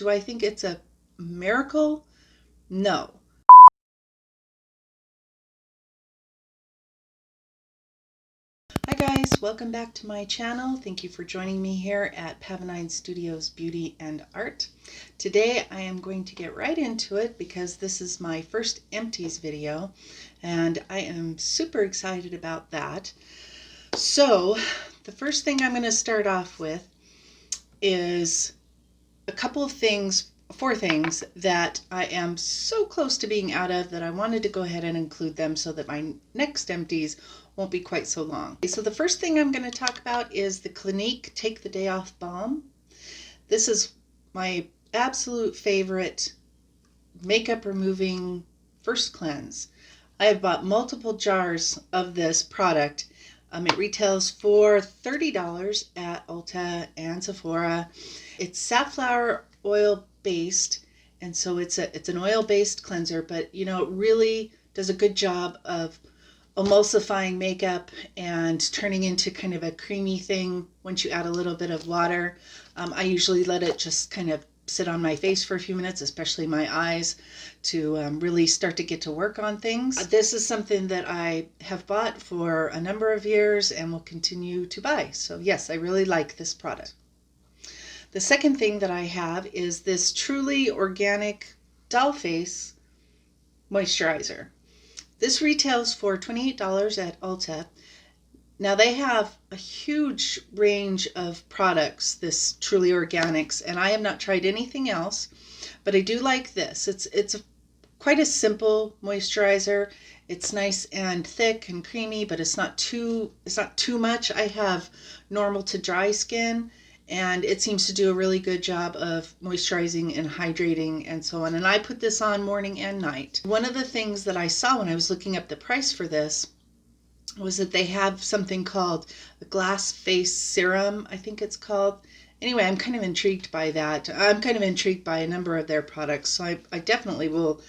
Do I think it's a miracle? No. Hi guys, welcome back to my channel. Thank you for joining me here at Pavonine Studios Beauty and Art. Today I am going to get right into it because this is my first Empties video and I am super excited about that. So the first thing I'm going to start off with is a couple of things, four things that I am so close to being out of that I wanted to go ahead and include them so that my next empties won't be quite so long. So the first thing I'm going to talk about is the Clinique Take the Day Off Balm. This is my absolute favorite makeup removing first cleanse. I have bought multiple jars of this product. It retails for $30 at Ulta and Sephora. It's safflower oil based, and so it's an oil based cleanser, but you know, it really does a good job of emulsifying makeup and turning into kind of a creamy thing once you add a little bit of water. I usually let it just kind of sit on my face for a few minutes, especially my eyes, to really start to get to work on things. This is something that I have bought for a number of years and will continue to buy. So yes, I really like this product. The second thing that I have is this Truly Organic Doll Face Moisturizer. This retails for $28 at Ulta. Now they have a huge range of products, this Truly Organics, and I have not tried anything else, but I do like this. It's quite a simple moisturizer. It's nice and thick and creamy, but it's not too much. I have normal to dry skin, and it seems to do a really good job of moisturizing and hydrating and so on. And I put this on morning and night. One of the things that I saw when I was looking up the price for this was that they have something called a glass face serum, I think it's called. Anyway, I'm kind of intrigued by that. I'm kind of intrigued by a number of their products, so I definitely will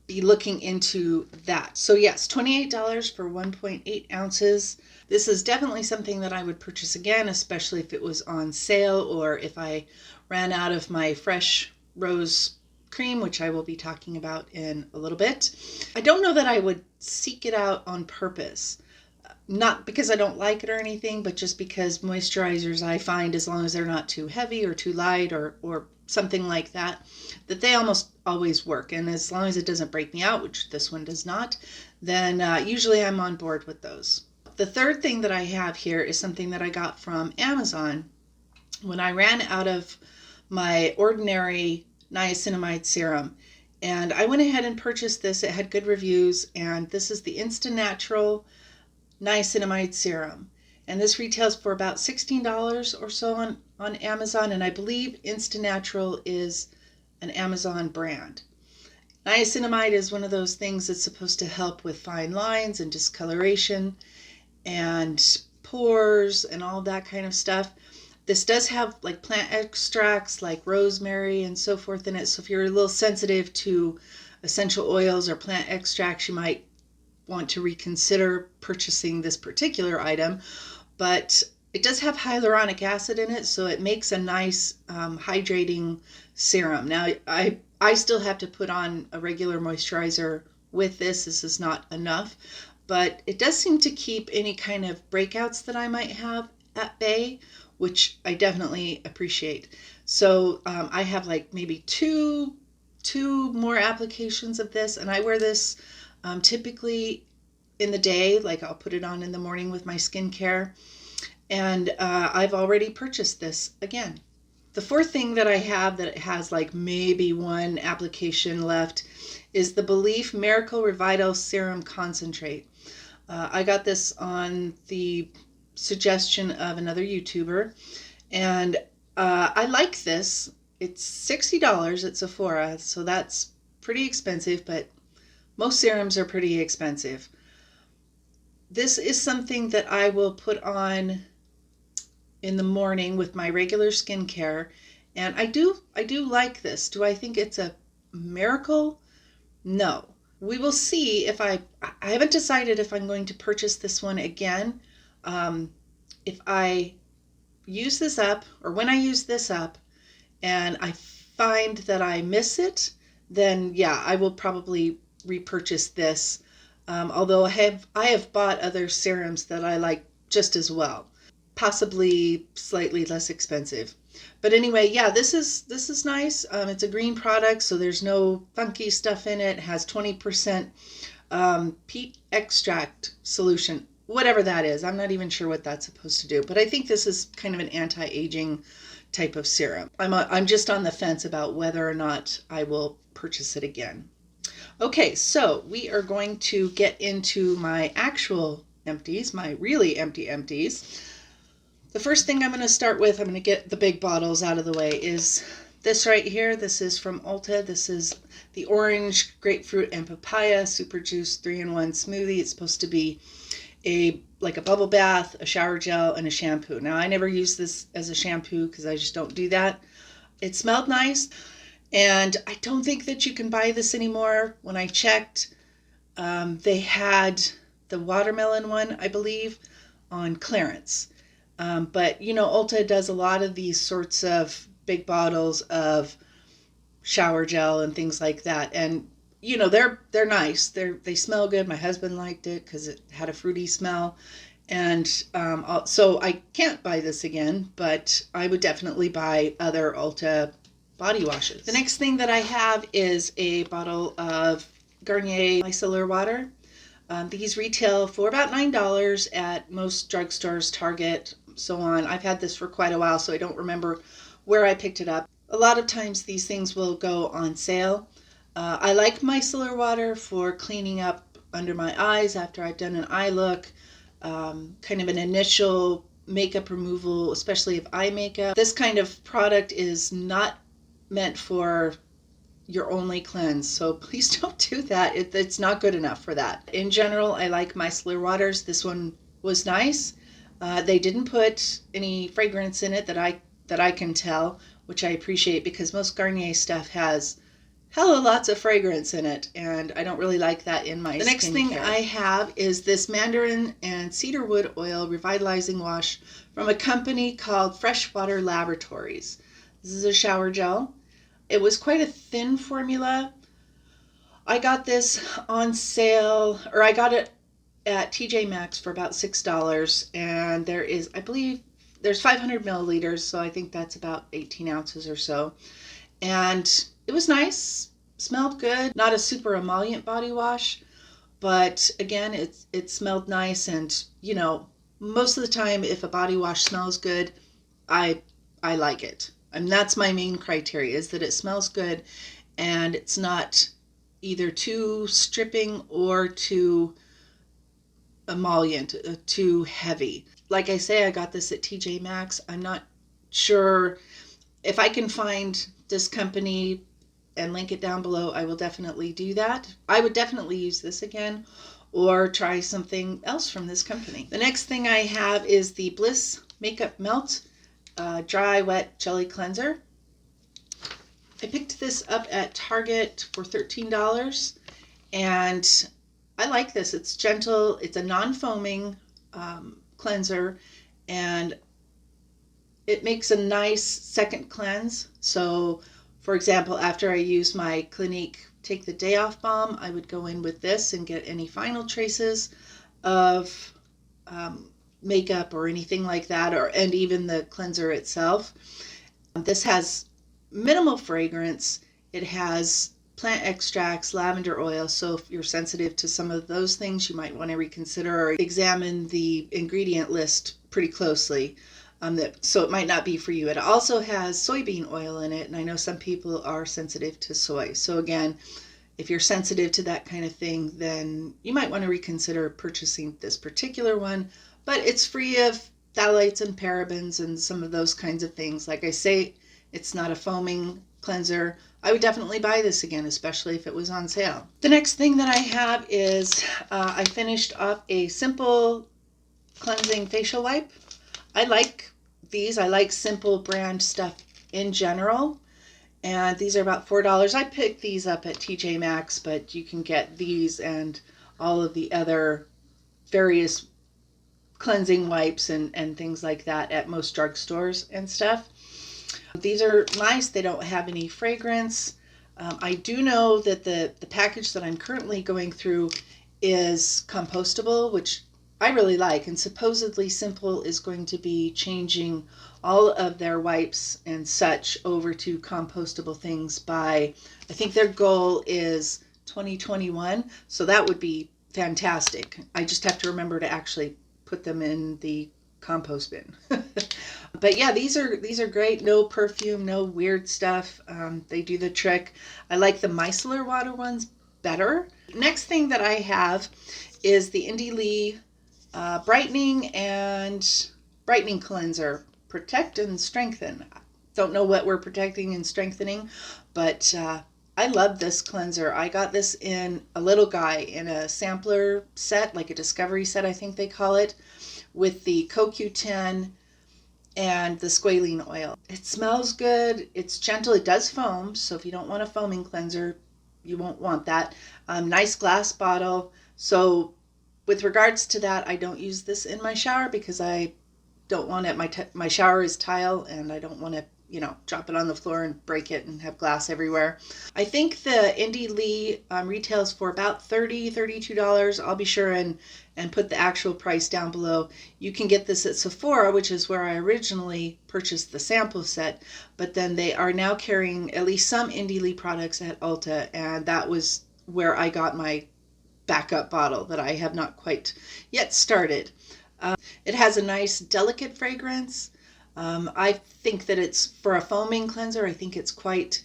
be looking into that. So yes, $28 for 1.8 ounces. This is definitely something that I would purchase again, especially if it was on sale or if I ran out of my fresh rose cream, which I will be talking about in a little bit. I don't know that I would seek it out on purpose. Not because I don't like it or anything, but just because moisturizers, I find, as long as they're not too heavy or too light or something like that, that they almost always work. And as long as it doesn't break me out, which this one does not, then usually I'm on board with those. The third thing that I have here is something that I got from Amazon when I ran out of my ordinary niacinamide serum. And I went ahead and purchased this. It had good reviews, and this is the Instant Natural niacinamide serum, and this retails for about $16 or so on Amazon, and I believe Instant Natural is an Amazon brand. Niacinamide is one of those things that's supposed to help with fine lines and discoloration and pores and all that kind of stuff. This does have like plant extracts like rosemary and so forth in it, so if you're a little sensitive to essential oils or plant extracts, you might want to reconsider purchasing this particular item. But it does have hyaluronic acid in it, so it makes a nice hydrating serum. Now I still have to put on a regular moisturizer with this. This is not enough, but it does seem to keep any kind of breakouts that I might have at bay, which I definitely appreciate. So I have like maybe two more applications of this, and I wear this typically in the day. Like I'll put it on in the morning with my skincare, and I've already purchased this again. The fourth thing that I have that has like maybe one application left is the Belief Miracle Revital Serum Concentrate. I got this on the suggestion of another YouTuber, and I like this. It's $60 at Sephora, so that's pretty expensive, but most serums are pretty expensive. This is something that I will put on in the morning with my regular skincare, and I do like this. Do I think it's a miracle? No. We will see if I haven't decided if I'm going to purchase this one again. If I use this up, or when I use this up, and I find that I miss it, then yeah, I will probably repurchase this. Although I have bought other serums that I like just as well, possibly slightly less expensive. But anyway, yeah, this is nice. It's a green product, so there's no funky stuff in it. It has 20% peat extract solution, whatever that is. I'm not even sure what that's supposed to do, but I think this is kind of an anti-aging type of serum. I'm just on the fence about whether or not I will purchase it again. Okay, so we are going to get into my actual empties, my really empty empties. The first thing I'm going to start with, I'm going to get the big bottles out of the way, is this right here. This is from Ulta. This is the orange, grapefruit, and papaya super juice 3-in-1 smoothie. It's supposed to be like a bubble bath, a shower gel, and a shampoo. Now, I never use this as a shampoo because I just don't do that. It smelled nice, and I don't think that you can buy this anymore. When I checked, they had the watermelon one, I believe, on clearance. But you know, Ulta does a lot of these sorts of big bottles of shower gel and things like that, and you know, they're nice. They smell good. My husband liked it because it had a fruity smell, and so I can't buy this again, but I would definitely buy other Ulta body washes. The next thing that I have is a bottle of Garnier micellar water. These retail for about $9 at most drugstores, Target, so on. I've had this for quite a while, so I don't remember where I picked it up. A lot of times these things will go on sale. I like micellar water for cleaning up under my eyes after I've done an eye look, kind of an initial makeup removal, especially of eye makeup. This kind of product is not meant for your only cleanse, so please don't do that. It's not good enough for that. In general, I like micellar waters. This one was nice. They didn't put any fragrance in it that I can tell, which I appreciate because most Garnier stuff has hella lots of fragrance in it, and I don't really like that in my skincare. The next thing I have is this mandarin and cedarwood oil revitalizing wash from a company called Freshwater Laboratories. This is a shower gel. It was quite a thin formula. I got this on sale, or I got it at TJ Maxx for about $6, and there is, I believe, there's 500 milliliters, so I think that's about 18 ounces or so. And it was nice, smelled good. Not a super emollient body wash, but again, it smelled nice, and you know, most of the time, if a body wash smells good, I like it. And that's my main criteria, is that it smells good and it's not either too stripping or too emollient, too heavy. Like I say, I got this at TJ Maxx. I'm not sure if I can find this company and link it down below. I will definitely do that. I would definitely use this again or try something else from this company. The next thing I have is the Bliss Makeup Melt Dry Wet Jelly Cleanser. I picked this up at Target for $13, and I like this. It's gentle. It's a non-foaming cleanser, and it makes a nice second cleanse. So, for example, after I use my Clinique Take the Day Off Balm, I would go in with this and get any final traces of makeup or anything like that, and even the cleanser itself. This has minimal fragrance. It has plant extracts, lavender oil, so if you're sensitive to some of those things, you might want to reconsider or examine the ingredient list pretty closely. So it might not be for you. It also has soybean oil in it, and I know some people are sensitive to soy. So again, if you're sensitive to that kind of thing, then you might want to reconsider purchasing this particular one. But it's free of phthalates and parabens and some of those kinds of things. Like I say, it's not a foaming cleanser. I would definitely buy this again, especially if it was on sale. The next thing that I have is I finished off a simple cleansing facial wipe. I like these. I like Simple brand stuff in general. And these are about $4. I picked these up at TJ Maxx, but you can get these and all of the other various cleansing wipes and things like that at most drugstores and stuff. These are nice. They don't have any fragrance. I do know that the package that I'm currently going through is compostable, which I really like. And supposedly Simple is going to be changing all of their wipes and such over to compostable things by, I think their goal is 2021. So that would be fantastic. I just have to remember to actually put them in the compost bin. But yeah, these are great. No perfume, no weird stuff. They do the trick. I like the micellar water ones better. Next thing that I have is the Indie Lee brightening cleanser. Protect and strengthen. Don't know what we're protecting and strengthening, but I love this cleanser. I got this in a little guy in a sampler set, like a discovery set, I think they call it, with the CoQ10 and the squalene oil. It smells good. It's gentle. It does foam, so if you don't want a foaming cleanser, you won't want that. Nice glass bottle. So with regards to that, I don't use this in my shower because I don't want it. My shower is tile, and I don't want to, drop it on the floor and break it and have glass everywhere. I think the Indie Lee retails for about $32. I'll be sure and put the actual price down below. You can get this at Sephora, which is where I originally purchased the sample set, but then they are now carrying at least some Indie Lee products at Ulta, and that was where I got my backup bottle that I have not quite yet started. It has a nice delicate fragrance. I think that it's, for a foaming cleanser, I think it's quite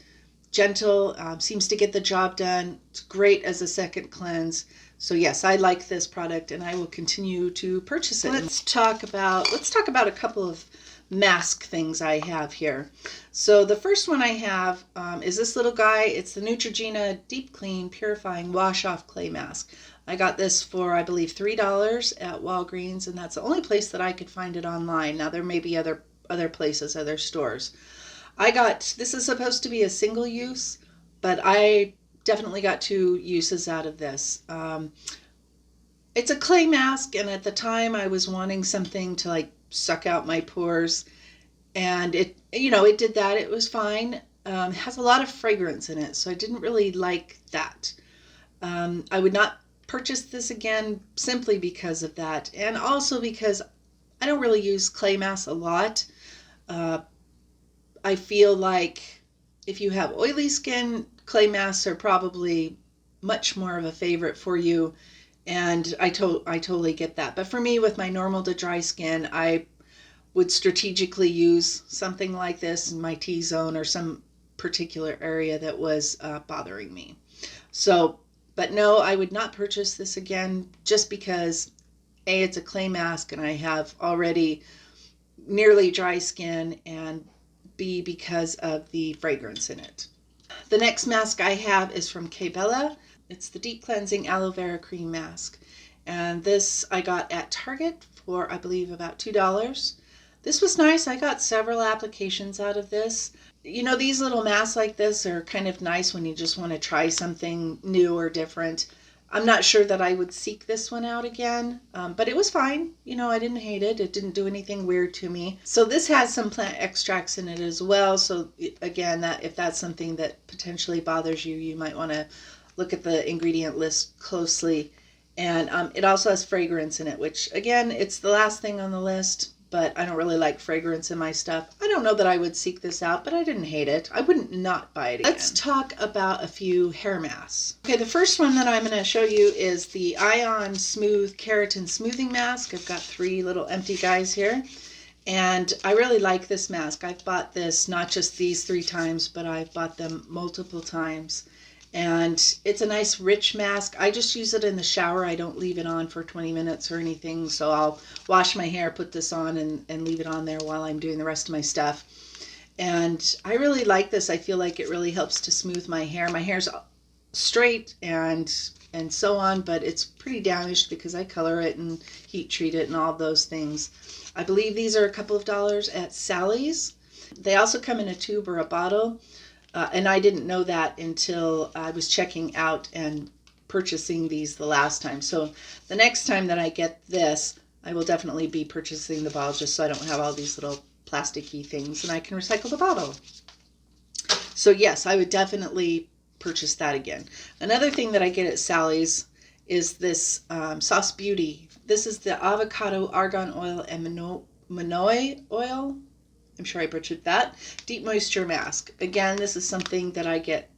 gentle, seems to get the job done. It's great as a second cleanse. So yes, I like this product and I will continue to purchase it. Let's talk about a couple of mask things I have here. So the first one I have is this little guy. It's the Neutrogena Deep Clean Purifying Wash Off Clay Mask. I got this for, I believe, $3 at Walgreens, and that's the only place that I could find it online. Now there may be other places, other stores. This is supposed to be a single use, but I definitely got 2 uses out of this. It's a clay mask, and at the time I was wanting something to like suck out my pores, and it did that. It was fine. It has a lot of fragrance in it, so I didn't really like that. I would not purchase this again simply because of that, and also because I don't really use clay masks a lot. I feel like if you have oily skin, clay masks are probably much more of a favorite for you, and I totally get that. But for me, with my normal to dry skin, I would strategically use something like this in my T-zone or some particular area that was bothering me. So, but no, I would not purchase this again just because A, it's a clay mask and I have already nearly dry skin, and B, because of the fragrance in it. The next mask I have is from K-Bella. It's the Deep Cleansing Aloe Vera Cream Mask. And this I got at Target for, I believe, about $2. This was nice. I got several applications out of this. These little masks like this are kind of nice when you just want to try something new or different. I'm not sure that I would seek this one out again, but it was fine. I didn't hate it. It didn't do anything weird to me. So this has some plant extracts in it as well. So again, if that's something that potentially bothers you, you might want to look at the ingredient list closely. And it also has fragrance in it, which again, it's the last thing on the list, but I don't really like fragrance in my stuff. I don't know that I would seek this out, but I didn't hate it. I wouldn't not buy it again. Let's talk about a few hair masks. Okay, the first one that I'm going to show you is the Ion Smooth Keratin Smoothing Mask. I've got 3 little empty guys here, and I really like this mask. I've bought this not just these 3 times, but I've bought them multiple times. And it's a nice rich mask. I just use it in the shower. I don't leave it on for 20 minutes or anything. So I'll wash my hair, put this on, and leave it on there while I'm doing the rest of my stuff. And I really like this. I feel like it really helps to smooth my hair. My hair's straight and so on, but it's pretty damaged because I color it and heat treat it and all those things. I believe these are a couple of dollars at Sally's. They also come in a tube or a bottle. And I didn't know that until I was checking out and purchasing these the last time. So the next time that I get this, I will definitely be purchasing the bottle just so I don't have all these little plasticky things, and I can recycle the bottle. So yes, I would definitely purchase that again. Another thing that I get at Sally's is this Sauce Beauty. This is the avocado argan oil and Manoi oil. I'm sure I butchered that. Deep moisture mask. Again, this is something that I get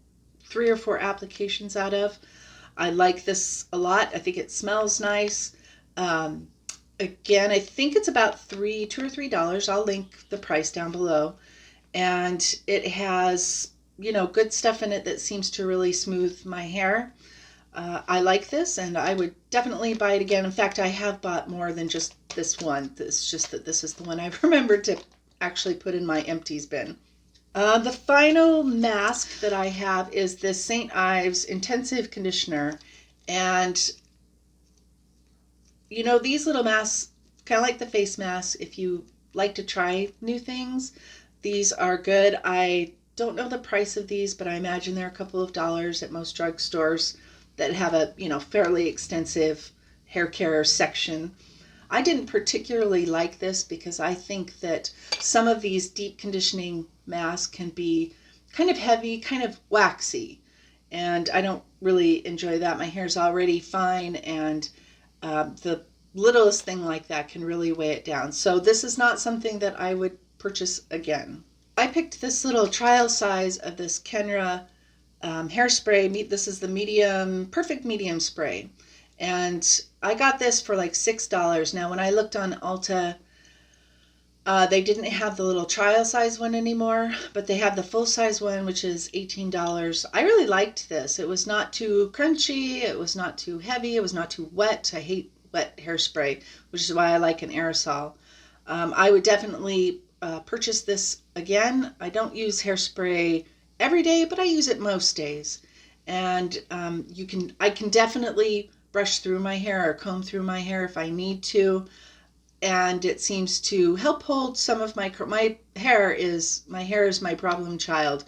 3 or 4 applications out of. I like this a lot. I think it smells nice. Again, I think it's about $2 or $3. I'll link the price down below. And it has, you know, good stuff in it that seems to really smooth my hair. I like this, and I would definitely buy it again. In fact, I have bought more than just this one. It's just that this is the one I've remembered to actually put in my empties bin. The final mask that I have is this St. Ives Intensive Conditioner. And, you know, these little masks, kind of like the face mask, if you like to try new things, these are good. I don't know the price of these, but I imagine they're a couple of dollars at most drugstores that have a, you know, fairly extensive hair care section. I didn't particularly like this because I think that some of these deep conditioning masks can be kind of heavy, kind of waxy, and I don't really enjoy that. My hair's already fine, and the littlest thing like that can really weigh it down. So this is not something that I would purchase again. I picked this little trial size of this Kenra hairspray. This is the medium, perfect medium spray. And I got this for like $6. Now, when I looked on Ulta, they didn't have the little trial size one anymore, but they have the full size one, which is $18. I really liked this. It was not too crunchy. It was not too heavy. It was not too wet. I hate wet hairspray, which is why I like an aerosol. I would definitely purchase this again. I don't use hairspray every day, but I use it most days. And I can definitely brush through my hair or comb through my hair if I need to, and it seems to help hold some of my hair is my problem child,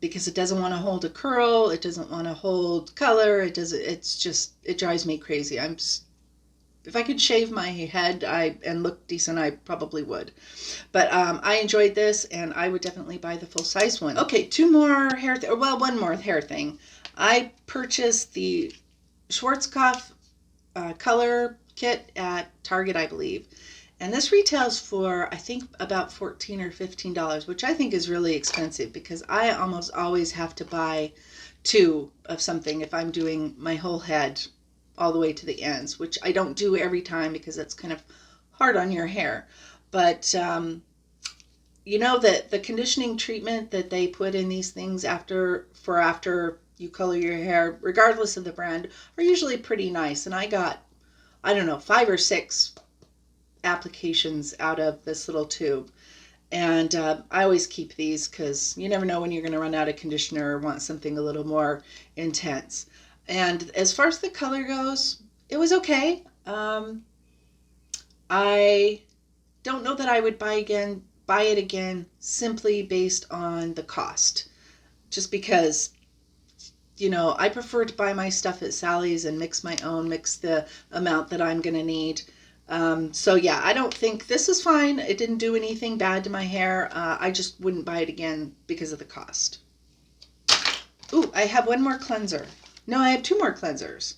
because it doesn't want to hold a curl, it doesn't want to hold color, it drives me crazy. If I could shave my head and look decent, I probably would. But I enjoyed this, and I would definitely buy the full-size one. Okay, one more hair thing. I purchased the Schwarzkopf color kit at Target, I believe. And this retails for, I think, about $14 or $15, which I think is really expensive because I almost always have to buy 2 of something if I'm doing my whole head all the way to the ends, which I don't do every time because it's kind of hard on your hair. But you know that the conditioning treatment that they put in these things after you color your hair, regardless of the brand, are usually pretty nice. And I got, I don't know, 5 or 6 applications out of this little tube. And I always keep these because you never know when you're going to run out of conditioner or want something a little more intense. And as far as the color goes, it was okay. I don't know that I would buy it again simply based on the cost. Just because, you know, I prefer to buy my stuff at Sally's and mix the amount that I'm going to need. So yeah, I don't think this is fine. It didn't do anything bad to my hair. I just wouldn't buy it again because of the cost. Ooh, I have one more cleanser. No, I have 2 more cleansers.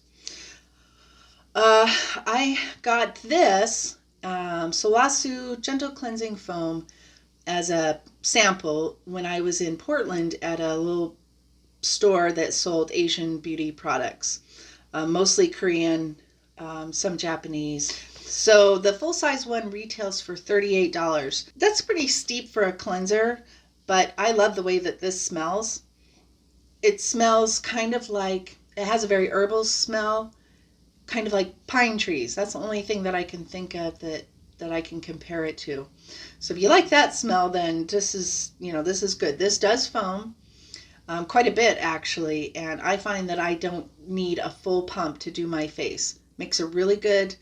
I got this Sawasu Gentle Cleansing Foam as a sample when I was in Portland at a little store that sold Asian beauty products, mostly Korean, some Japanese. So the full-size one retails for $38. That's pretty steep for a cleanser, but I love the way that this smells. It smells kind of like, it has a very herbal smell, kind of like pine trees. That's the only thing that I can think of that I can compare it to. So if you like that smell, then this is good. This does foam quite a bit actually, and I find that I don't need a full pump to do my face. Makes a really good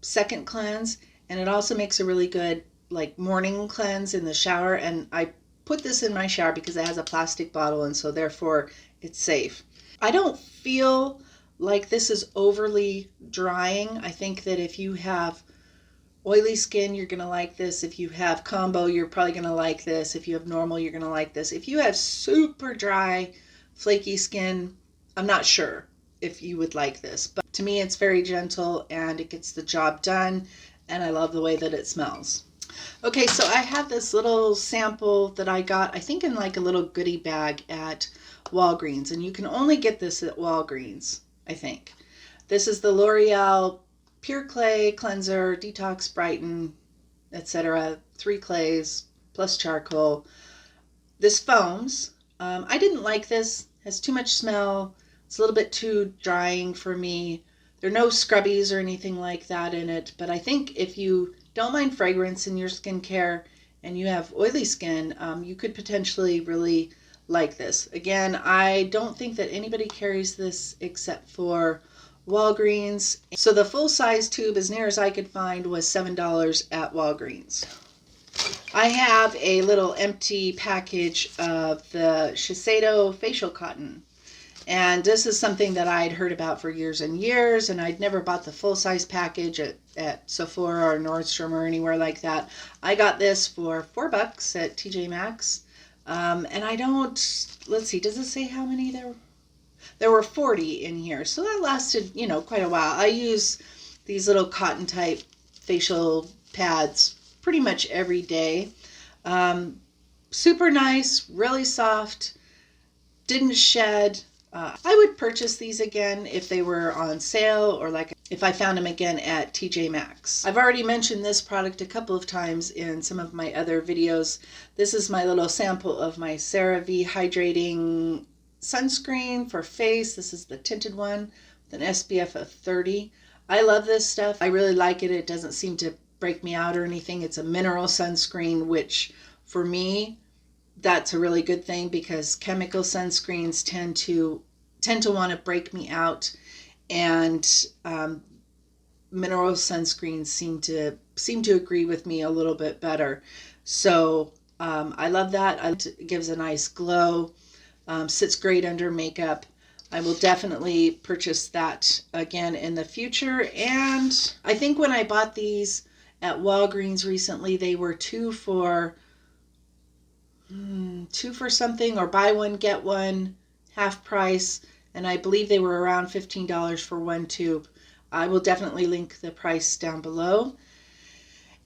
second cleanse, and it also makes a really good like morning cleanse in the shower. And I put this in my shower because it has a plastic bottle, and so therefore it's safe. I don't feel like this is overly drying. I think that if you have oily skin, you're going to like this. If you have combo, you're probably going to like this. If you have normal, you're going to like this. If you have super dry, flaky skin, I'm not sure if you would like this. But to me, it's very gentle and it gets the job done. And I love the way that it smells. Okay, so I have this little sample that I got, I think in like a little goodie bag at Walgreens. And you can only get this at Walgreens, I think. This is the L'Oreal Pure Clay Cleanser, Detox, Brighten, etc. 3 clays plus charcoal. This foams. I didn't like this. It has too much smell. It's a little bit too drying for me. There are no scrubbies or anything like that in it. But I think if you don't mind fragrance in your skincare and you have oily skin, you could potentially really like this. Again, I don't think that anybody carries this except for Walgreens. So the full size tube, as near as I could find, was $7 at Walgreens. I have a little empty package of the Shiseido facial cotton. And this is something that I'd heard about for years and years, and I'd never bought the full-size package at Sephora or Nordstrom or anywhere like that. I got this for $4 at TJ Maxx. And I don't, let's see, does it say how many there were? There were 40 in here, so that lasted, quite a while. I use these little cotton type facial pads pretty much every day. Super nice, really soft, didn't shed. I would purchase these again if they were on sale or like if I found them again at TJ Maxx. I've already mentioned this product a couple of times in some of my other videos. This is my little sample of my CeraVe Hydrating Sunscreen for face. This is the tinted one with an SPF of 30. I love this stuff. I really like it. It doesn't seem to break me out or anything. It's a mineral sunscreen, which for me, that's a really good thing because chemical sunscreens tend to want to break me out, and mineral sunscreens seem to agree with me a little bit better. So I love that. It gives a nice glow. Sits great under makeup. I will definitely purchase that again in the future. And I think when I bought these at Walgreens recently, they were two for something, or buy one get one half price, and I believe they were around $15 for one tube. I will definitely link the price down below.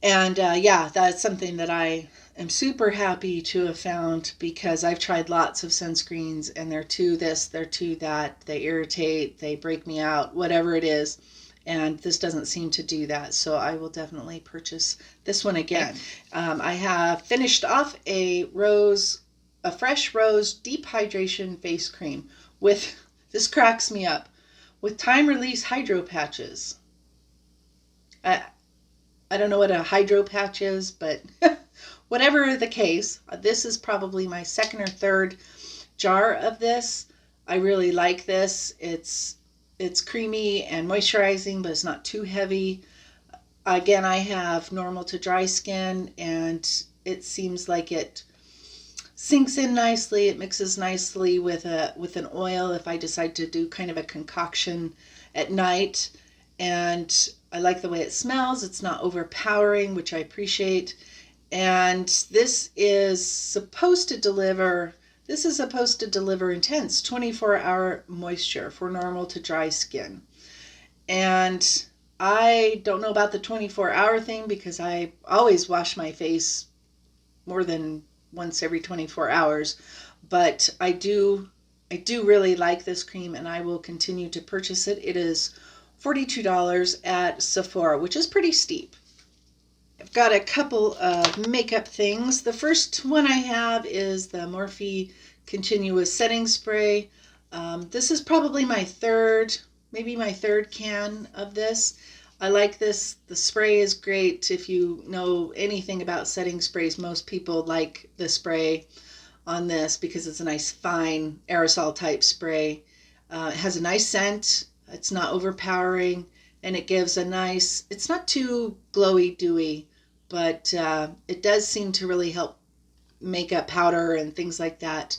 And yeah, that's something that I am super happy to have found, because I've tried lots of sunscreens and they're too this, they're too that, they irritate, they break me out, whatever it is. And this doesn't seem to do that, so I will definitely purchase this one again. I have finished off a fresh rose deep hydration face cream with, this cracks me up, with time release hydro patches. I don't know what a hydro patch is, but whatever the case, this is probably my second or third jar of this. I really like this. It's creamy and moisturizing, but it's not too heavy. Again, I have normal to dry skin, and it seems like it sinks in nicely. It mixes nicely with an oil if I decide to do kind of a concoction at night. And I like the way it smells. It's not overpowering, which I appreciate. And this is supposed to deliver intense 24-hour moisture for normal to dry skin. And I don't know about the 24-hour thing, because I always wash my face more than once every 24 hours. But I do really like this cream, and I will continue to purchase it. It is $42 at Sephora, which is pretty steep. I've got a couple of makeup things. The first one I have is the Morphe Continuous Setting Spray. This is probably my third can of this. I like this. The spray is great. If you know anything about setting sprays, most people like the spray on this because it's a nice fine aerosol type spray. It has a nice scent. It's not overpowering, and it gives a nice, it's not too glowy dewy, but it does seem to really help makeup powder and things like that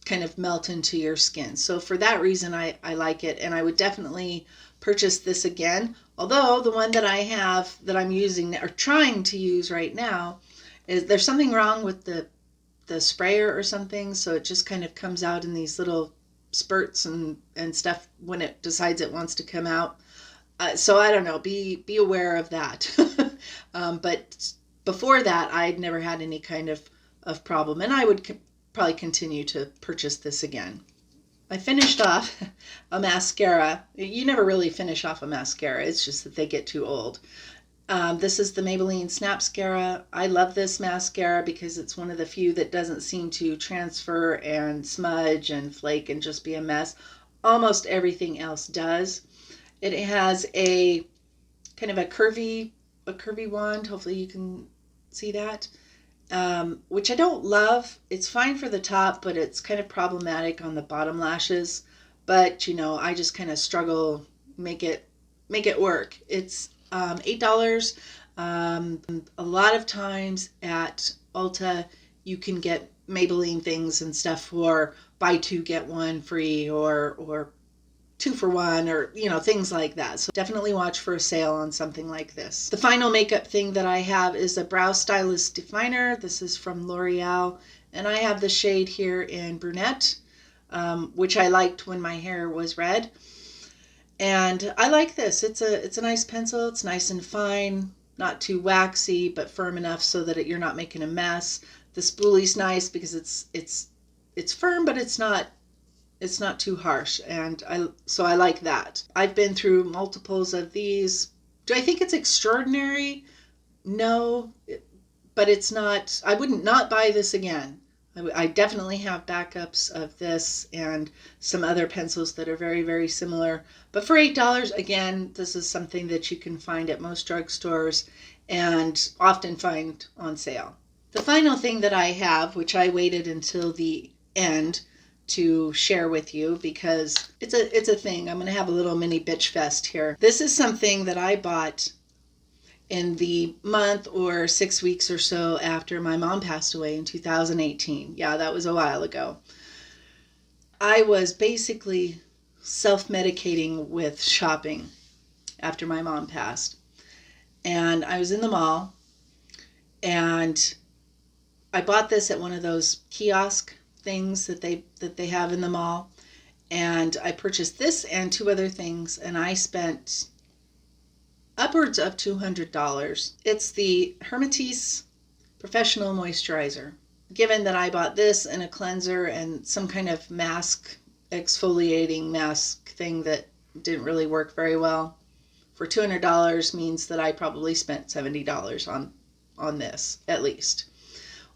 kind of melt into your skin. So for that reason, I like it, and I would definitely purchase this again. Although the one that I have that I'm using or trying to use right now is there's something wrong with the sprayer or something, so it just kind of comes out in these little spurts and stuff when it decides it wants to come out. So I don't know, be aware of that. But before that, I'd never had any kind of problem, and I would probably continue to purchase this again. I finished off a mascara. You never really finish off a mascara. It's just that they get too old. This is the Maybelline Snapscara. I love this mascara because it's one of the few that doesn't seem to transfer and smudge and flake and just be a mess. Almost everything else does. It has a kind of a curvy wand. Hopefully you can see that. Which I don't love. It's fine for the top, but it's kind of problematic on the bottom lashes. But you know, I just kind of struggle make it work. It's $8. A lot of times at Ulta, you can get Maybelline things and stuff for buy two get one free or 2 for 1 or you know, things like that. So definitely watch for a sale on something like this. The final makeup thing that I have is a brow stylist definer. This is from L'Oreal, and I have the shade here in brunette, which I liked when my hair was red. And I like this. It's a nice pencil. It's nice and fine, not too waxy, but firm enough so that you're not making a mess. The spoolie's nice because it's firm, but it's not too harsh, and I like that. I've been through multiples of these. Do I think it's extraordinary? No, but it's not. I wouldn't not buy this again. I definitely have backups of this and some other pencils that are very, very similar. But for $8, again, this is something that you can find at most drugstores and often find on sale. The final thing that I have, which I waited until the end to share with you because it's a thing. I'm going to have a little mini bitch fest here. This is something that I bought in the month or 6 weeks or so after my mom passed away in 2018. Yeah, that was a while ago. I was basically self-medicating with shopping after my mom passed. And I was in the mall and I bought this at one of those kiosk things that they have in the mall, and I purchased this and 2 other things, and I spent upwards of $200. It's the Hermetis Professional Moisturizer. Given that I bought this and a cleanser and some kind of mask, exfoliating mask thing that didn't really work very well, for $200 means that I probably spent $70 on this at least.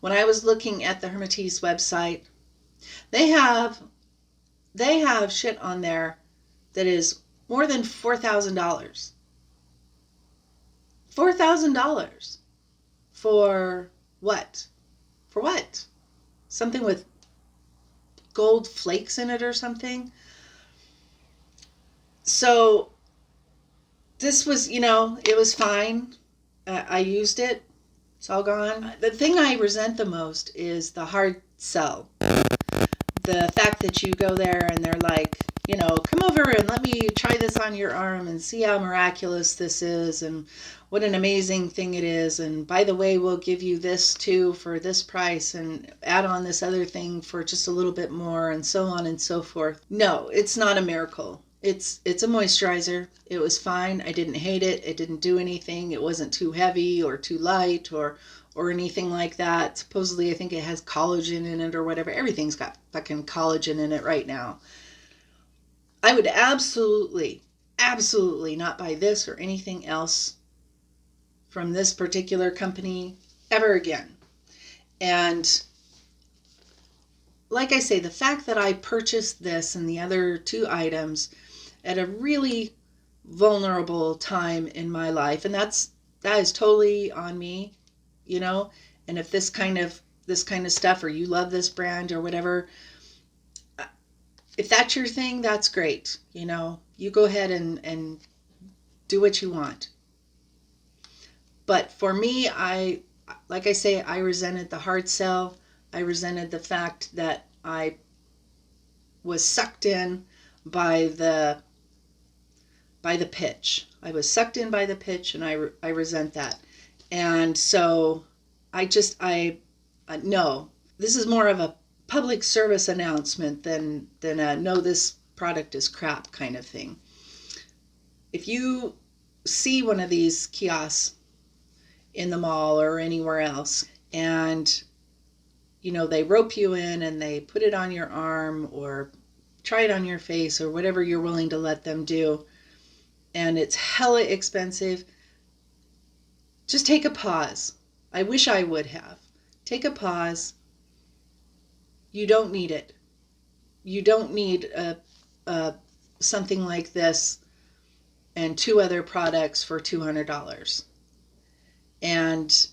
When I was looking at the Hermetis website, they have shit on there that is more than $4,000. $4,000 for what? For what? Something with gold flakes in it or something. So this was, you know, it was fine. I used it. It's all gone. The thing I resent the most is the hard sell. The fact that you go there and they're like, you know, come over and let me try this on your arm and see how miraculous this is and what an amazing thing it is. And by the way, we'll give you this too for this price and add on this other thing for just a little bit more and so on and so forth. No, it's not a miracle. It's a moisturizer. It was fine. I didn't hate it. It didn't do anything. It wasn't too heavy or too light or anything like that. Supposedly, I think it has collagen in it or whatever. Everything's got fucking collagen in it right now. I would absolutely not buy this or anything else from this particular company ever again. And like I say, the fact that I purchased this and the other 2 items at a really vulnerable time in my life, and that is totally on me, you know. And if this kind of stuff, or you love this brand or whatever, if that's your thing, that's great. You know, you go ahead and do what you want. But for me, like I say, I resented the hard sell. I resented the fact that I was sucked in by the by the pitch. I was sucked in by the pitch, and I resent that. And so no, this is more of a public service announcement than a no, this product is crap kind of thing. If you see one of these kiosks in the mall or anywhere else, and they rope you in and they put it on your arm or try it on your face or whatever you're willing to let them do, and it's hella expensive, just take a pause. I wish I would have. Take a pause. You don't need it. You don't need something like this and 2 other products for $200. And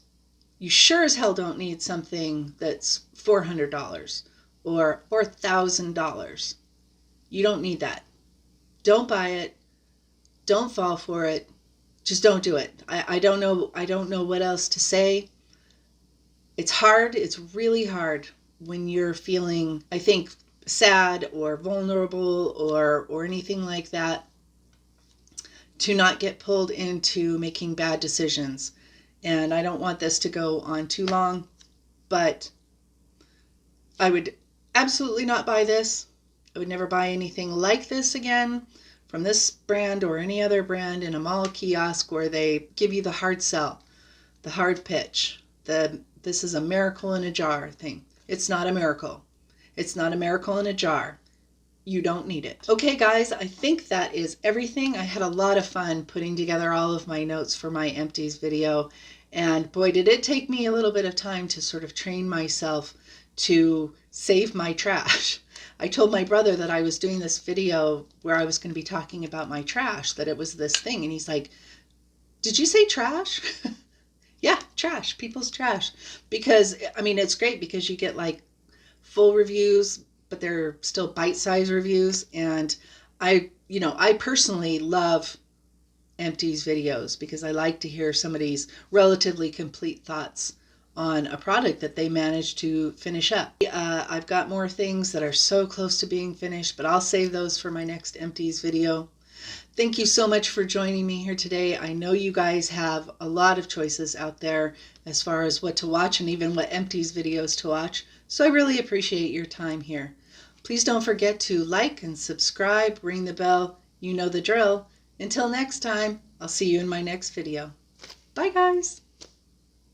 you sure as hell don't need something that's $400 or $4,000. You don't need that. Don't buy it. Don't fall for it. Just don't do it. I don't know what else to say. It's hard. It's really hard when you're feeling, I think, sad or vulnerable or anything like that, to not get pulled into making bad decisions. And I don't want this to go on too long, but I would absolutely not buy this. I would never buy anything like this again from this brand or any other brand in a mall kiosk where they give you the hard sell, the hard pitch, this is a miracle in a jar thing. It's not a miracle. It's not a miracle in a jar. You don't need it. Okay, guys, I think that is everything. I had a lot of fun putting together all of my notes for my Empties video. And boy, did it take me a little bit of time to sort of train myself to save my trash. I told my brother that I was doing this video where I was going to be talking about my trash, that it was this thing. And he's like, "Did you say trash?" Yeah, trash, people's trash. Because, I mean, it's great because you get like full reviews, but they're still bite-sized reviews. And I personally love Empties videos because I like to hear somebody's relatively complete thoughts on a product that they managed to finish up. I've got more things that are so close to being finished, but I'll save those for my next Empties video. Thank you so much for joining me here today. I know you guys have a lot of choices out there as far as what to watch and even what Empties videos to watch, so I really appreciate your time here. Please don't forget to like and subscribe, ring the bell. You know the drill. Until next time, I'll see you in my next video. Bye, guys.